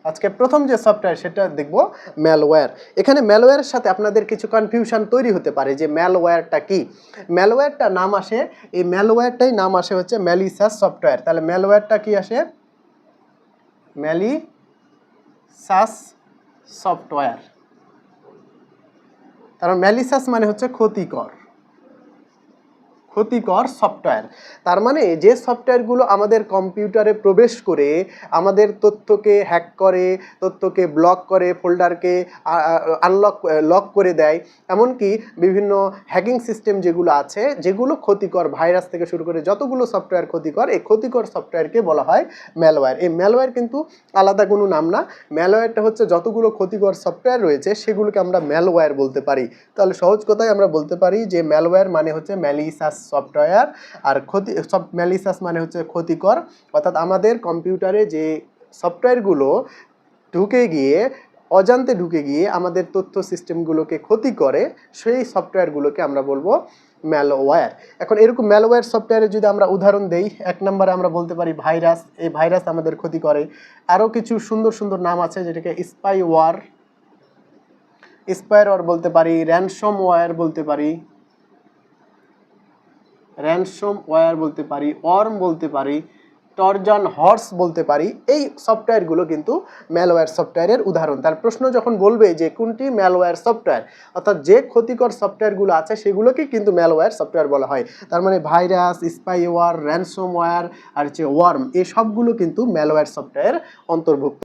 আজকে প্রথম যে সফটওয়্যার সেটা দেখব ম্যালওয়্যার। এখানে ম্যালওয়্যারের সাথে আপনাদের কিছু কনফিউশন তৈরি হতে পারে যে ম্যালওয়্যারটা কি। ম্যালওয়্যারটা নাম আসে, এই ম্যালওয়্যারটাই নাম আসে হচ্ছে ম্যালিসাস সফটওয়্যার। তাহলে ম্যালওয়্যারটা কি আসে? ম্যালিসাস সফটওয়্যার। কারণ ম্যালিসাস মানে হচ্ছে ক্ষতিকর সফটওয়্যার। তার মানে যে সফটওয়্যারগুলো আমাদের কম্পিউটারে প্রবেশ করে আমাদের তথ্যকে হ্যাক করে, তথ্যকে ব্লক করে, ফোল্ডারকে লক করে দেয়, এমনকি বিভিন্ন হ্যাকিং সিস্টেম যেগুলো আছে, যেগুলো ক্ষতিকর, ভাইরাস থেকে শুরু করে যতগুলো সফটওয়্যার ক্ষতিকর, এই ক্ষতিকর সফটওয়্যারকে বলা হয় ম্যালওয়্যার। এই ম্যালওয়্যার কিন্তু আলাদা কোনো নাম না। ম্যালওয়্যারটা হচ্ছে যতগুলো ক্ষতিকর সফটওয়্যার রয়েছে সেগুলোকে আমরা ম্যালওয়্যার বলতে পারি। তাহলে সহজ কথায় আমরা বলতে পারি যে ম্যালওয়্যার মানে হচ্ছে ম্যালিসাস সফটওয়্যার, আর ম্যালিসাস মানে হচ্ছে ক্ষতিকর। অর্থাৎ আমাদের কম্পিউটারে যে সফটওয়্যারগুলো অজান্তে ঢুকে গিয়ে আমাদের তথ্য সিস্টেমগুলোকে ক্ষতি করে, সেই সফটওয়্যারগুলোকে আমরা বলবো ম্যালওয়্যার। এখন এরকম ম্যালওয়্যার সফটওয়্যারের যদি আমরা উদাহরণ দেই, 1 নম্বরে আমরা বলতে পারি ভাইরাস। এই ভাইরাস আমাদের ক্ষতি করে। আরও কিছু সুন্দর সুন্দর নাম আছে, যেটাকে স্পাইওয়্যার বলতে পারি, র্যানসমওয়্যার বলতে পারি, ওয়ার্ম বলতে পারি, টরজান হর্স বলতে পারি। এই সফটওয়্যারগুলো কিন্তু ম্যালওয়্যার সফটওয়্যারের উদাহরণ। তার প্রশ্ন যখন বলবে যে কোনটি ম্যালওয়্যার সফটওয়্যার, অর্থাৎ যে ক্ষতিকর সফটওয়্যারগুলো আছে সেগুলোকেই কিন্তু ম্যালওয়্যার সফটওয়্যার বলা হয়। তার মানে ভাইরাস, স্পাইওয়্যার, র্যানসমওয়্যার আর ওয়ার্ম, এই সবগুলো কিন্তু ম্যালওয়্যার সফটওয়্যার অন্তর্ভুক্ত।